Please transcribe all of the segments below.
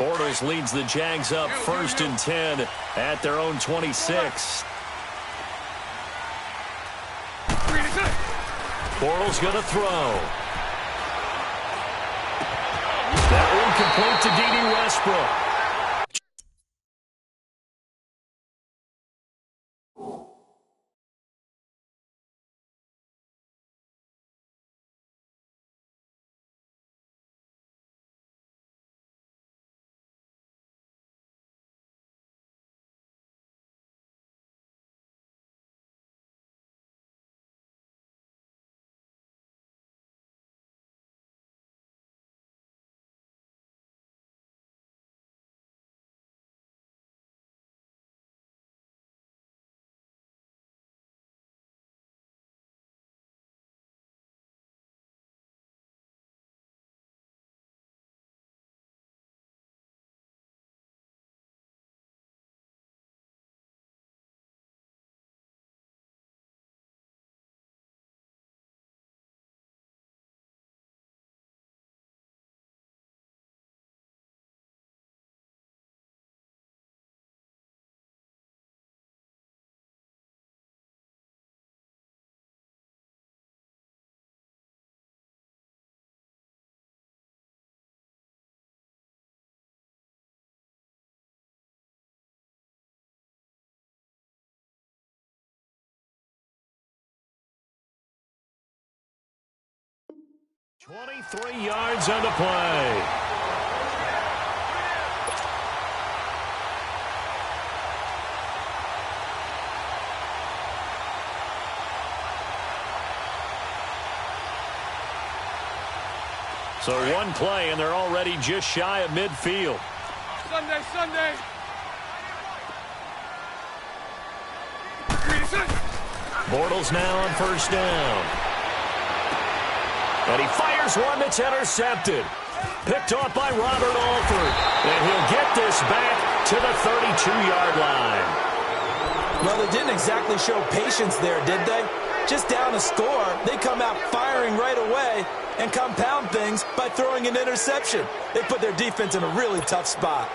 Bortles leads the Jags up 1st and 10 at their own 26. Bortles going to throw. That one complete to D.D. Westbrook. "23 yards on the play." So one play, and they're already just shy of midfield. Sunday. Bortles now on 1st down. And he fires one that's intercepted. Picked off by Robert Alford. And he'll get this back to the 32-yard line. Well, they didn't exactly show patience there, did they? Just down a score, they come out firing right away and compound things by throwing an interception. They put their defense in a really tough spot.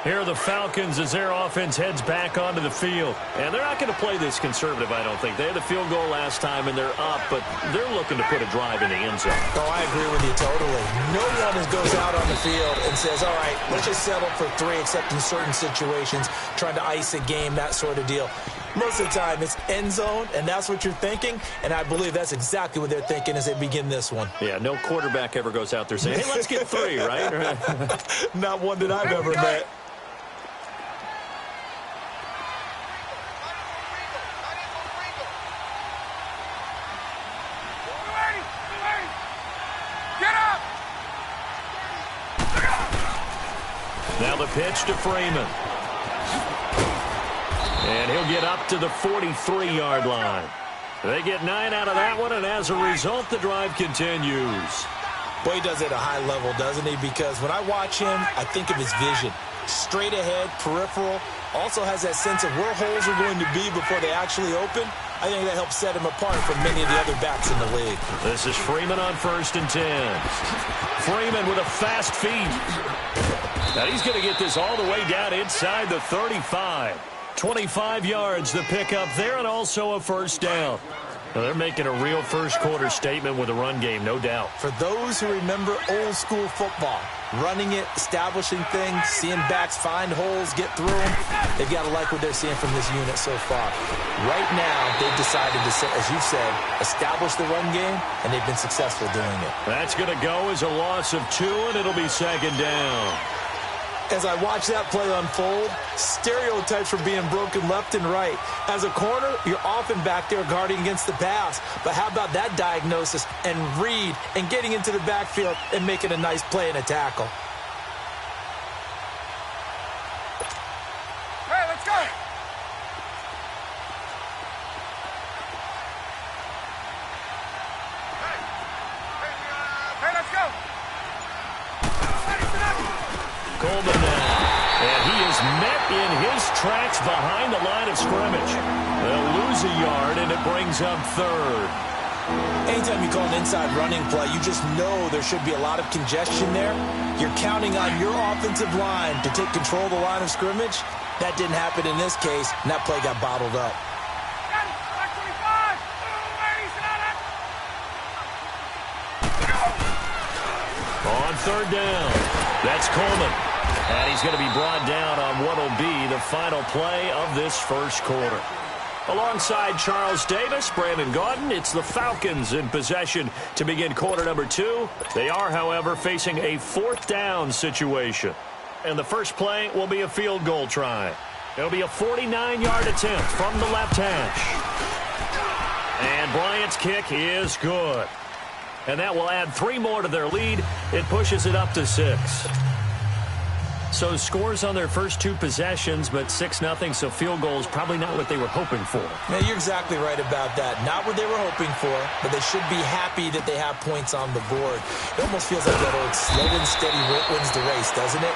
Here are the Falcons as their offense heads back onto the field. And they're not going to play this conservative, I don't think. They had the field goal last time, and they're up, but they're looking to put a drive in the end zone. Oh, I agree with you totally. No one goes out on the field and says, all right, let's just settle for 3, except in certain situations, trying to ice a game, that sort of deal. Most of the time, it's end zone, and that's what you're thinking, and I believe that's exactly what they're thinking as they begin this one. Yeah, no quarterback ever goes out there saying, hey, let's get 3, right? Not one that I've ever met. Now the pitch to Freeman. And he'll get up to the 43-yard line. They get 9 out of that one, and as a result, the drive continues. Boy, he does it at a high level, doesn't he? Because when I watch him, I think of his vision. Straight ahead, peripheral, also has that sense of where holes are going to be before they actually open. I think that helps set him apart from many of the other backs in the league. This is Freeman on 1st and 10. Freeman with a fast feet. Now he's going to get this all the way down inside the 35. 25 yards the pickup there, and also a 1st down. Now they're making a real first-quarter statement with a run game, no doubt. For those who remember old-school football, running it, establishing things, seeing backs find holes, get through them, they've got to like what they're seeing from this unit so far. Right now, they've decided to, as you've said, establish the run game, and they've been successful doing it. That's going to go as a loss of 2, and it'll be 2nd down. As I watch that play unfold, stereotypes are being broken left and right. As a corner, you're often back there guarding against the pass. But how about that diagnosis and read and getting into the backfield and making a nice play and a tackle? Hey, let's go! Hey, let's go! Coleman now, and he is met in his tracks behind the line of scrimmage. They'll lose a yard, and it brings up 3rd. Anytime you call an inside running play, you just know there should be a lot of congestion there. You're counting on your offensive line to take control of the line of scrimmage. That didn't happen in this case, and that play got bottled up. On third down, that's Coleman. And he's going to be brought down on what will be the final play of this first quarter. Alongside Charles Davis, Brandon Gaudin, it's the Falcons in possession to begin quarter number 2. They are, however, facing a fourth down situation. And the first play will be a field goal try. It'll be a 49-yard attempt from the left hash. And Bryant's kick is good. And that will add 3 more to their lead. It pushes it up to 6. So scores on their first 2 possessions, but 6-0, so field goal is probably not what they were hoping for. Yeah, you're exactly right about that. Not what they were hoping for, but they should be happy that they have points on the board. It almost feels like that old slow and steady wins the race, doesn't it?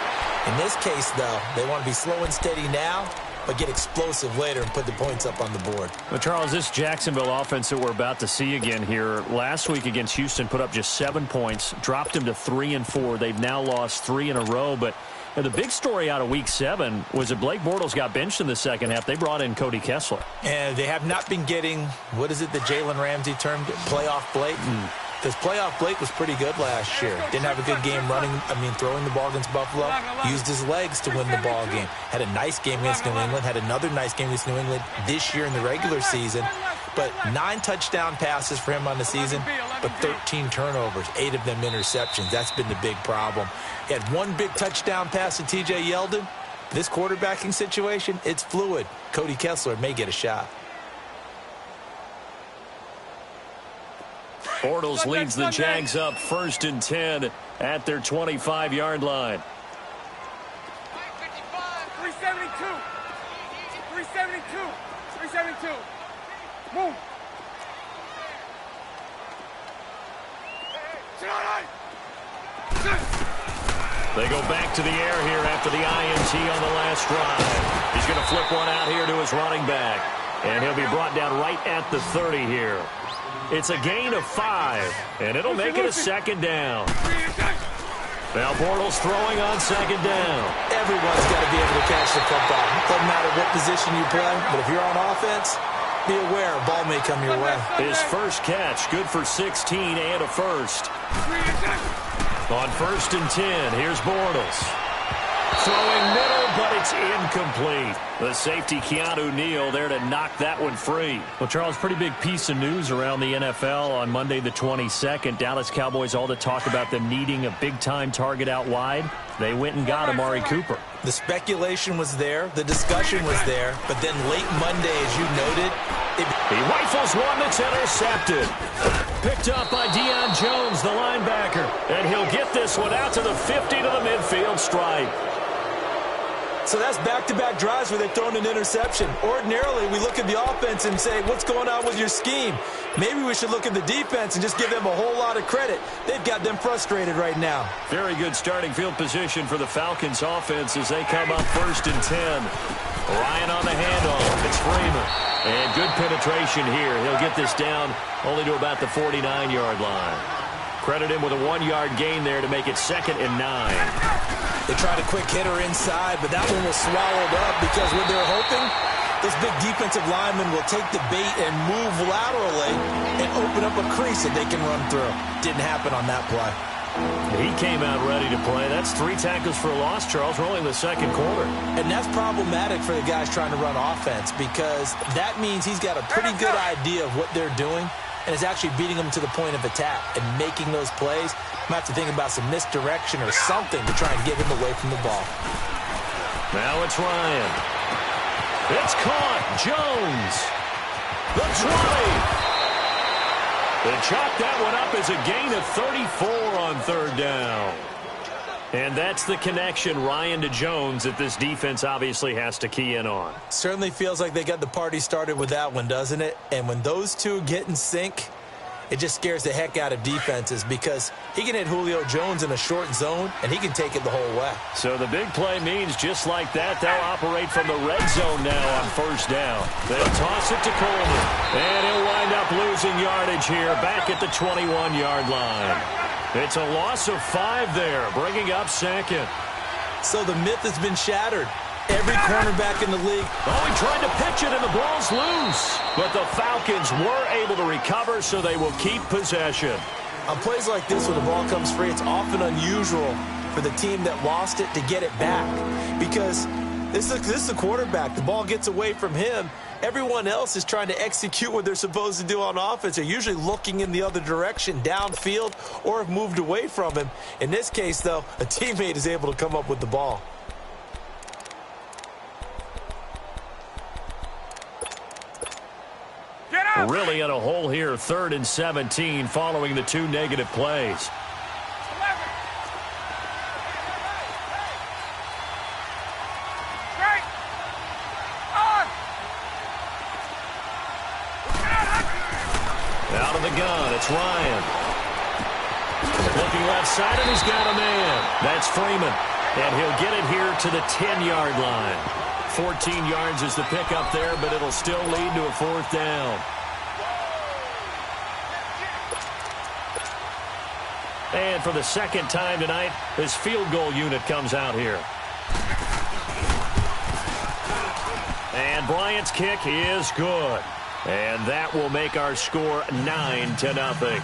In this case, though, they want to be slow and steady now, but get explosive later and put the points up on the board. Well, Charles, this Jacksonville offense that we're about to see again here, last week against Houston put up just 7 points, dropped them to 3 and 4. They've now lost 3 in a row, but the big story out of Week 7 was that Blake Bortles got benched in the second half. They brought in Cody Kessler. And they have not been getting, what is it that Jalen Ramsey termed it? Playoff Blake? Because playoff Blake was pretty good last year. Didn't have a good game throwing the ball against Buffalo. Used his legs to win the ball game. Had a nice game against New England. Had another nice game against New England this year in the regular season. But 9 touchdown passes for him on the season, but 13 turnovers, 8 of them interceptions. That's been the big problem. He had 1 big touchdown pass to T.J. Yeldon. This quarterbacking situation, it's fluid. Cody Kessler may get a shot. Bortles leads the Jags up 1st and 10 at their 25-yard line. 372. 372. 372. Move. They go back to the air here after the INT on the last drive. He's going to flip one out here to his running back. And he'll be brought down right at the 30 here. It's a gain of 5, and it'll make it a 2nd down. Now Bortles throwing on 2nd down. Everyone's got to be able to catch the football. Doesn't matter what position you play, but if you're on offense, be aware a ball may come your way. His first catch, good for 16 and a first. On 1st and 10, here's Bortles. Throwing middle, but it's incomplete. The safety, Keanu Neal, there to knock that one free. Well, Charles, pretty big piece of news around the NFL on Monday the 22nd. Dallas Cowboys all to talk about them needing a big-time target out wide. They went and got Amari Cooper. The speculation was there. The discussion was there. But then late Monday, as you noted, he rifles one that's intercepted. Picked up by Deion Jones, the linebacker. And he'll get this one out to the 50 to the midfield stripe. So that's back-to-back drives where they've thrown an interception. Ordinarily, we look at the offense and say, what's going on with your scheme? Maybe we should look at the defense and just give them a whole lot of credit. They've got them frustrated right now. Very good starting field position for the Falcons offense as they come up 1st and 10. Ryan on the handoff. It's Freeman. And good penetration here. He'll get this down only to about the 49-yard line. Credit him with a 1-yard gain there to make it 2nd and 9. They tried a quick hitter inside, but that one was swallowed up because what they're hoping, this big defensive lineman will take the bait and move laterally and open up a crease that they can run through. Didn't happen on that play. He came out ready to play. That's 3 tackles for a loss, Charles. We're only in the 2nd quarter. And that's problematic for the guys trying to run offense because that means he's got a pretty good idea of what they're doing and is actually beating them to the point of attack and making those plays. Might have to think about some misdirection or something to try and get him away from the ball. Now it's Ryan. It's caught. Jones. The 20. They chalk that one up as a gain of 34 on 3rd down. And that's the connection, Ryan to Jones, that this defense obviously has to key in on. Certainly feels like they got the party started with that one, doesn't it? And when those two get in sync, it just scares the heck out of defenses because he can hit Julio Jones in a short zone, and he can take it the whole way. So the big play means just like that, they'll operate from the red zone now on first down. They'll toss it to Coleman, and he'll wind up losing yardage here back at the 21-yard line. It's a loss of 5 there, bringing up second. So the myth has been shattered. Every cornerback in the league. Oh, he tried to pitch it, and the ball's loose. But the Falcons were able to recover, so they will keep possession. On plays like this where the ball comes free, it's often unusual for the team that lost it to get it back. Because this is the quarterback. The ball gets away from him. Everyone else is trying to execute what they're supposed to do on offense. They're usually looking in the other direction, downfield, or have moved away from him. In this case, though, a teammate is able to come up with the ball. Really in a hole here, 3rd and 17 following the 2 negative plays. Out of the gun, it's Ryan. Looking left side, and he's got a man. That's Freeman, and he'll get it here to the 10-yard line. 14 yards is the pickup there, but it'll still lead to a 4th down. And for the second time tonight, this field goal unit comes out here. And Bryant's kick is good. And that will make our score 9-0.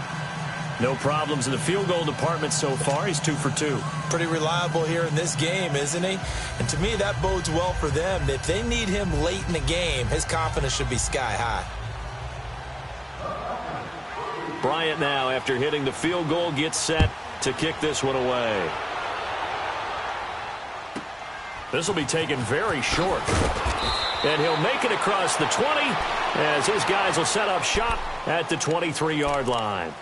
No problems in the field goal department so far. He's 2 for 2. Pretty reliable here in this game, isn't he? And to me, that bodes well for them. If they need him late in the game, his confidence should be sky high. Bryant now, after hitting the field goal, gets set to kick this one away. This will be taken very short. And he'll make it across the 20 as his guys will set up shop at the 23-yard line.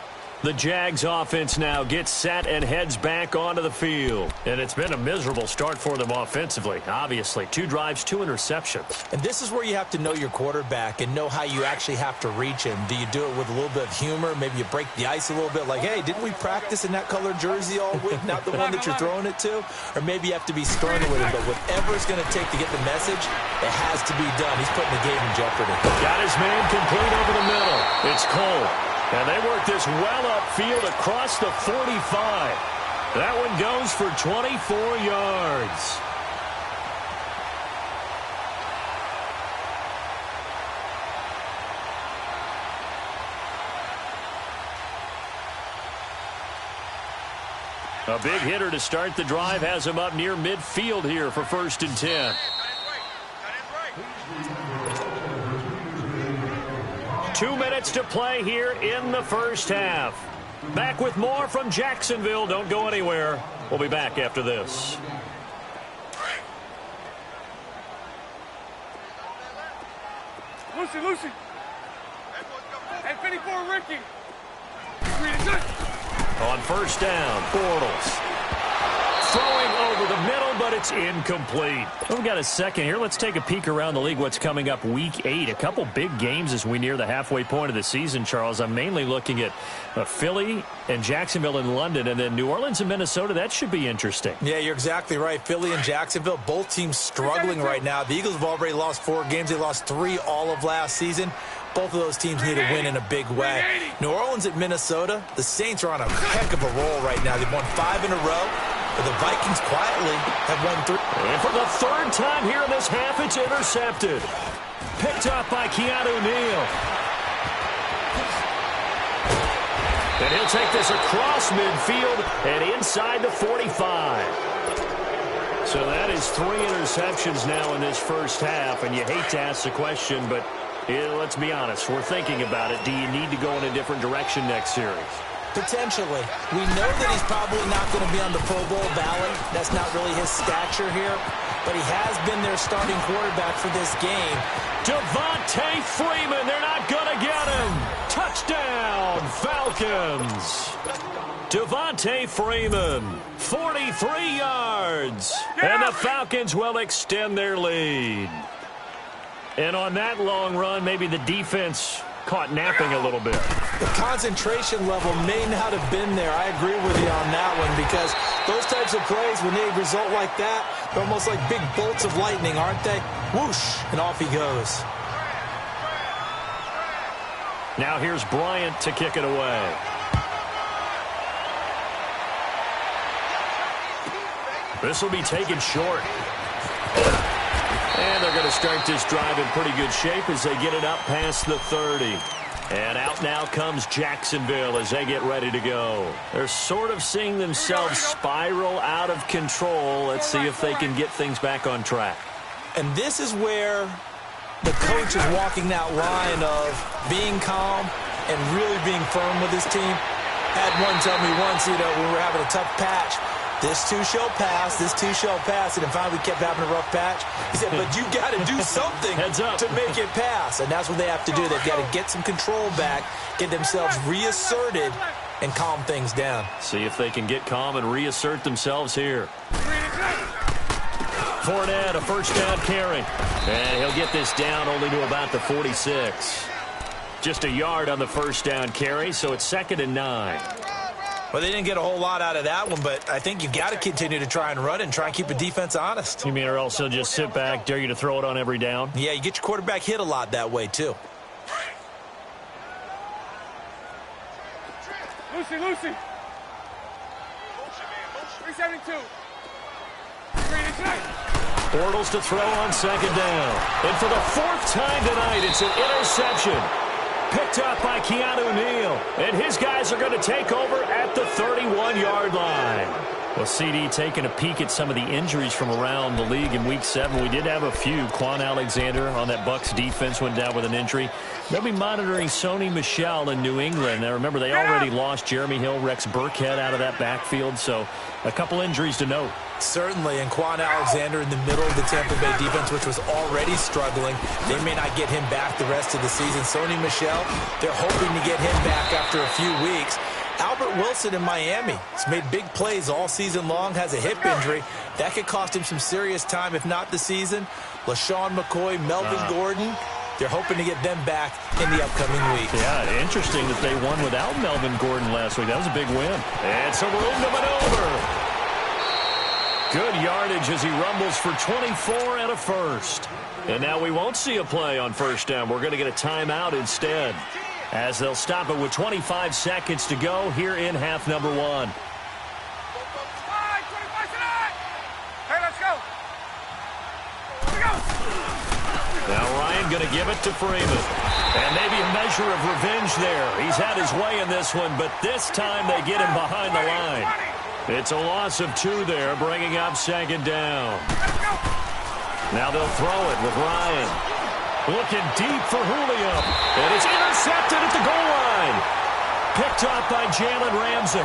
The Jags offense now gets set and heads back onto the field. And it's been a miserable start for them offensively. Obviously, 2 drives, 2 interceptions. And this is where you have to know your quarterback and know how you actually have to reach him. Do you do it with a little bit of humor? Maybe you break the ice a little bit like, hey, didn't we practice in that colored jersey all week? Not the one that you're throwing it to? Or maybe you have to be stern with him. But whatever it's going to take to get the message, it has to be done. He's putting the game in jeopardy. Got his man complete over the middle. It's Cole. And they work this well upfield across the 45. That one goes for 24 yards. A big hitter to start the drive has him up near midfield here for 1st and 10. 2 minutes to play here in the first half. Back with more from Jacksonville. Don't go anywhere. We'll be back after this. Lucy. Hey, 54, Ricky. On first down, Bortles. Throwing over the middle, but it's incomplete. Well, we've got a second here. Let's take a peek around the league. What's coming up week 8? A couple big games as we near the halfway point of the season, Charles. I'm mainly looking at Philly and Jacksonville and London, and then New Orleans and Minnesota. That should be interesting. Yeah, you're exactly right. Philly and Jacksonville, both teams struggling right now. The Eagles have already lost 4 games. They lost 3 all of last season. Both of those teams need a win in a big way. New Orleans at Minnesota, the Saints are on a heck of a roll right now. They've won 5 in a row. But the Vikings quietly have won 3. And for the 3rd time here in this half, it's intercepted. Picked up by Keanu Neal. And he'll take this across midfield and inside the 45. So that is 3 interceptions now in this first half. And you hate to ask the question, but let's be honest. We're thinking about it. Do you need to go in a different direction next series? Potentially. We know that he's probably not going to be on the Pro Bowl ballot. That's not really his stature here. But he has been their starting quarterback for this game. Devontae Freeman, they're not going to get him. Touchdown, Falcons. Devontae Freeman, 43 yards. And the Falcons will extend their lead. And on that long run, maybe the defense caught napping a little bit. The concentration level may not have been there. I agree with you on that one because those types of plays, when they result like that, they're almost like big bolts of lightning, aren't they? Whoosh, and off he goes. Now here's Bryant to kick it away. This will be taken short. And they're going to start this drive in pretty good shape as they get it up past the 30. And out now comes Jacksonville as they get ready to go. They're sort of seeing themselves spiral out of control. Let's see if they can get things back on track. And this is where the coach is walking that line of being calm and really being firm with his team. Had one tell me once, when we were having a tough patch, this too shall pass, this too shall pass, and then finally we kept having a rough patch. He said, but you got to do something to make it pass, and that's what they have to do. They've got to get some control back, get themselves reasserted, and calm things down. See if they can get calm and reassert themselves here. Fournette, a first down carry, and he'll get this down only to about the 46. Just a yard on the first down carry, so it's 2nd and 9. Well, they didn't get a whole lot out of that one, but I think you've got to continue to try and run and try and keep the defense honest. You mean or else they'll just sit back, dare you to throw it on every down? Yeah, you get your quarterback hit a lot that way, too. Lucy. 372. Bortles to throw on 2nd down. And for the 4th time tonight, it's an interception. Picked up by Keanu Neal. And his guys are going to take over at the 31-yard line. Well, CD taking a peek at some of the injuries from around the league in Week 7. We did have a few. Quan Alexander on that Bucs defense went down with an injury. They'll be monitoring Sony Michel in New England. Now, remember, they already lost Jeremy Hill, Rex Burkhead out of that backfield. So a couple injuries to note. Certainly, and Quan Alexander in the middle of the Tampa Bay defense, which was already struggling. They may not get him back the rest of the season. Sony Michel, they're hoping to get him back after a few weeks. Albert Wilson in Miami has made big plays all season long, has a hip injury. That could cost him some serious time, if not the season. LaShawn McCoy, Melvin Gordon, they're hoping to get them back in the upcoming week. Yeah, interesting that they won without Melvin Gordon last week. That was a big win. And some room to maneuver. Good yardage as he rumbles for 24 and a first. And now we won't see a play on first down. We're going to get a timeout instead, as they'll stop it with 25 seconds to go here in half number 1. Hey, let's go. Now Ryan going to give it to Freeman. And maybe a measure of revenge there. He's had his way in this one, but this time they get him behind the line. It's a loss of 2 there, bringing up 2nd down. Now they'll throw it with Ryan. Looking deep for Julio. And it's intercepted at the goal line. Picked up by Jalen Ramsey.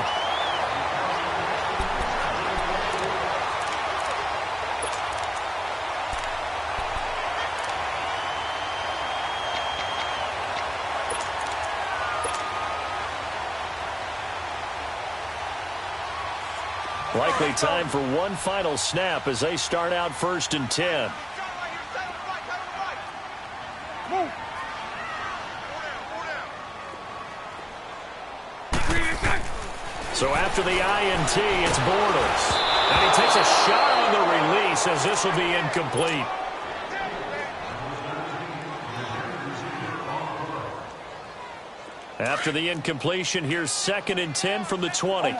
Likely time for one final snap as they start out 1st and 10. So after the INT, it's Bortles. And he takes a shot on the release as this will be incomplete. After the incompletion, here's 2nd and 10 from the 20.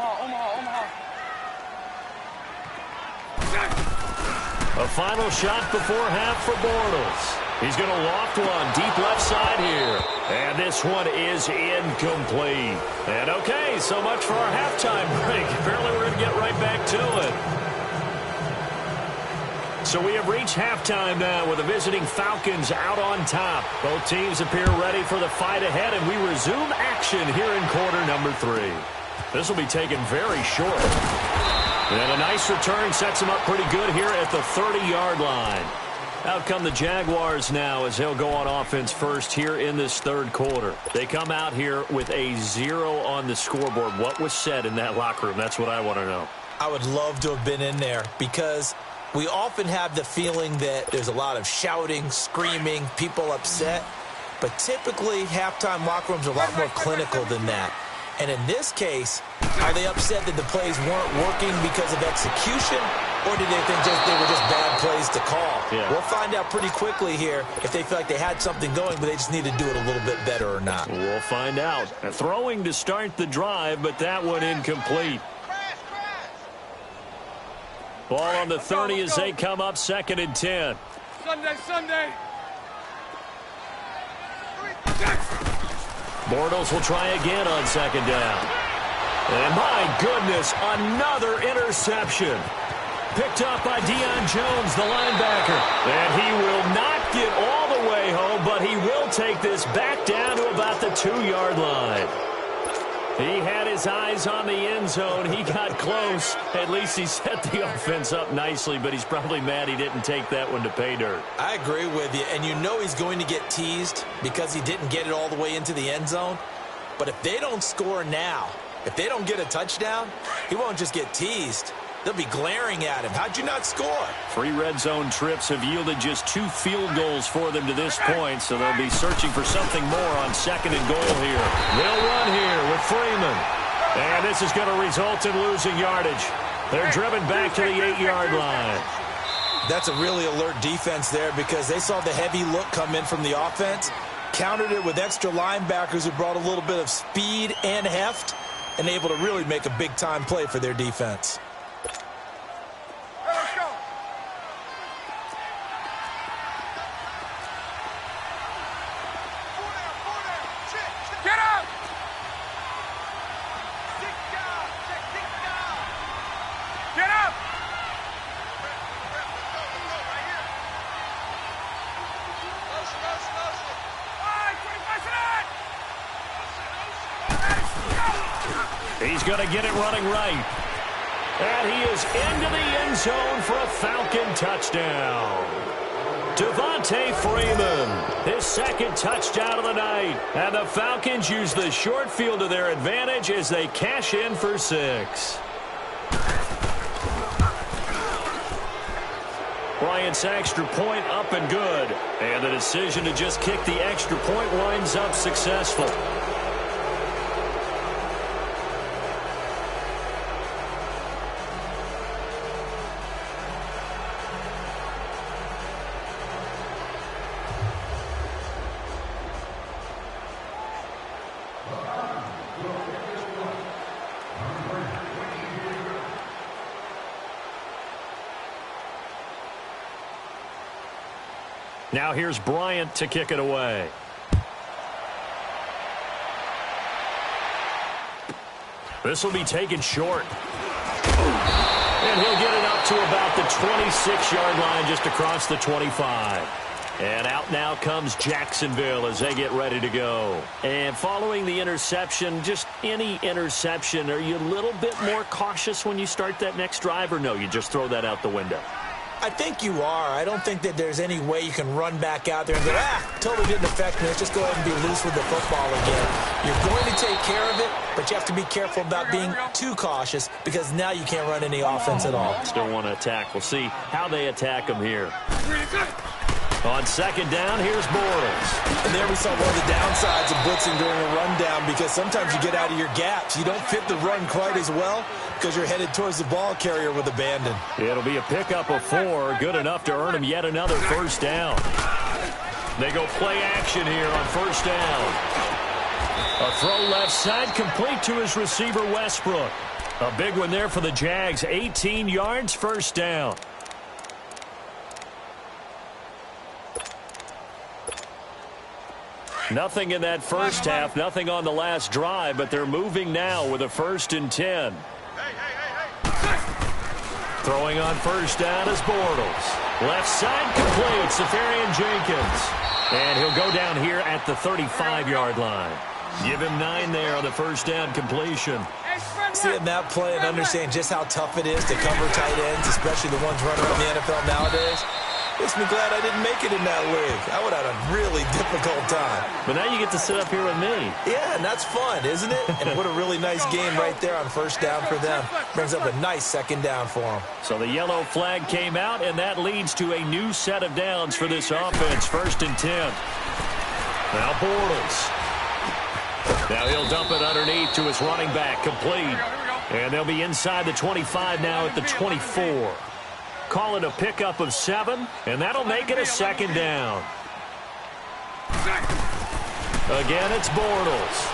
A final shot before half for Bortles. He's going to loft one deep left side here. And this one is incomplete. And okay, so much for our halftime break. Apparently we're going to get right back to it. So we have reached halftime now with the visiting Falcons out on top. Both teams appear ready for the fight ahead, and we resume action here in quarter number 3. This will be taken very short. And a nice return sets him up pretty good here at the 30-yard line. Out come the Jaguars now as they'll go on offense first here in this 3rd quarter. They come out here with a 0 on the scoreboard. What was said in that locker room? That's what I want to know. I would love to have been in there because we often have the feeling that there's a lot of shouting, screaming, people upset. But typically, halftime locker rooms are a lot more clinical than that. And in this case, are they upset that the plays weren't working because of execution, or did they think they were just bad plays to call? Yeah. We'll find out pretty quickly here if they feel like they had something going, but they just need to do it a little bit better or not. We'll find out. Throwing to start the drive, but that one incomplete. Ball on the 30 as they come up 2nd and 10. Sunday. Bortles will try again on 2nd down. And my goodness, another interception. Picked up by Deion Jones, the linebacker. And he will not get all the way home, but he will take this back down to about the 2-yard line. He had his eyes on the end zone. He got close. At least he set the offense up nicely, but he's probably mad he didn't take that one to pay dirt. I agree with you, and you know he's going to get teased because he didn't get it all the way into the end zone. But if they don't score now, if they don't get a touchdown, he won't just get teased. They'll be glaring at him. How'd you not score? 3 red zone trips have yielded just 2 field goals for them to this point, so they'll be searching for something more on 2nd and goal here. They'll run here with Freeman. And this is going to result in losing yardage. They're driven back to the 8-yard line. That's a really alert defense there because they saw the heavy look come in from the offense, countered it with extra linebackers who brought a little bit of speed and heft, and able to really make a big-time play for their defense. He's going to get it running right. And he is into the end zone for a Falcon touchdown. Devontae Freeman, his 2nd touchdown of the night. And the Falcons use the short field to their advantage as they cash in for 6. Bryant's extra point up and good. And the decision to just kick the extra point winds up successful. Now here's Bryant to kick it away. This will be taken short. And he'll get it up to about the 26-yard line, just across the 25. And out now comes Jacksonville as they get ready to go. And following the interception, just any interception, are you a little bit more cautious when you start that next drive, or no, you just throw that out the window? I think you are. I don't think that there's any way you can run back out there and go, totally didn't affect me. Let's just go ahead and be loose with the football again. You're going to take care of it, but you have to be careful about being too cautious because now you can't run any offense at all. Still want to attack. We'll see how they attack them here. On 2nd down, here's Bortles. And there we saw one of the downsides of blitzing during a rundown because sometimes you get out of your gaps. You don't fit the run quite as well because you're headed towards the ball carrier with abandon. It'll be a pickup of 4, good enough to earn him yet another 1st down. They go play action here on 1st down. A throw left side complete to his receiver Westbrook. A big one there for the Jags, 18 yards, 1st down. Nothing in that first half, nothing on the last drive, but they're moving now with a 1st and 10. Throwing on 1st down is Bortles. Left side complete, Safarian Jenkins. And he'll go down here at the 35-yard line. Give him 9 there on the 1st down completion. Seeing that play and understand just how tough it is to cover tight ends, especially the ones running around the NFL nowadays, makes me glad I didn't make it in that league. I would have had a really difficult time. But now you get to sit up here with me. Yeah, and that's fun, isn't it? And what a really nice game right there on 1st down for them. Brings up a nice 2nd down for them. So the yellow flag came out, and that leads to a new set of downs for this offense. 1st and 10. Now Bortles. Now he'll dump it underneath to his running back, complete. And they'll be inside the 25 now at the 24. Call it a pickup of 7, and that'll make it a second down. Again, it's Bortles.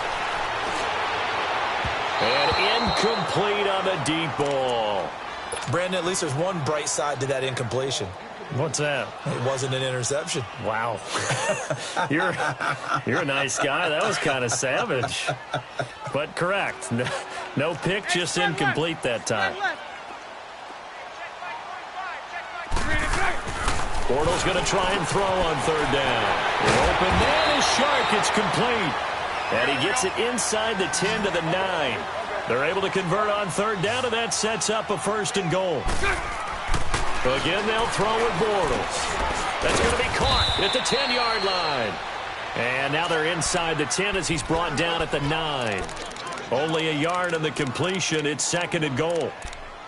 And incomplete on the deep ball. Brandon, at least there's one bright side to that incompletion. What's that? It wasn't an interception. Wow. You're a nice guy. That was kind of savage. But correct. No pick, just incomplete that time. Bortles going to try and throw on third down. An open man is sharp. It's complete. And he gets it inside the 10 to the 9. They're able to convert on third down, and that sets up a 1st and goal. Again, they'll throw with Bortles. That's going to be caught at the 10-yard line. And now they're inside the 10 as he's brought down at the 9. Only a yard on the completion. It's 2nd and goal.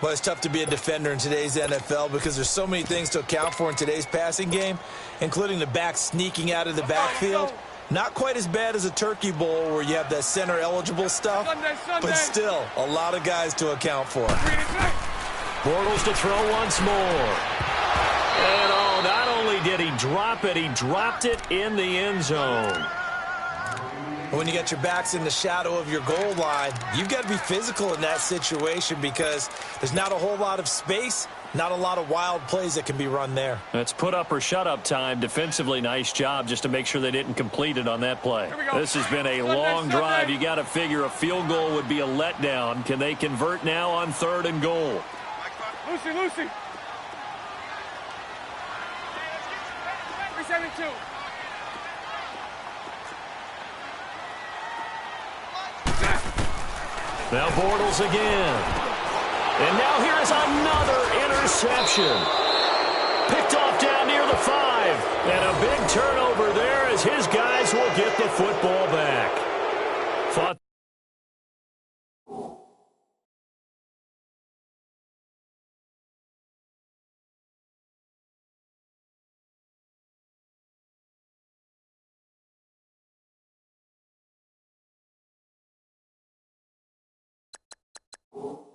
Well, it's tough to be a defender in today's NFL because there's so many things to account for in today's passing game, including the back sneaking out of the backfield. Not quite as bad as a Turkey Bowl where you have that center-eligible stuff, but still a lot of guys to account for. Bortles to throw once more. And not only did he drop it, he dropped it in the end zone. When you got your backs in the shadow of your goal line, you've got to be physical in that situation because there's not a whole lot of space, not a lot of wild plays that can be run there. That's put up or shut up time. Defensively, nice job just to make sure they didn't complete it on that play. This has been a long drive. You got to figure a field goal would be a letdown. Can they convert now on 3rd and goal? Lucy. 372. Now Bortles again. And now here is another interception. Picked off down near the 5. And a big turnover there as his guys will get the football back. Thought you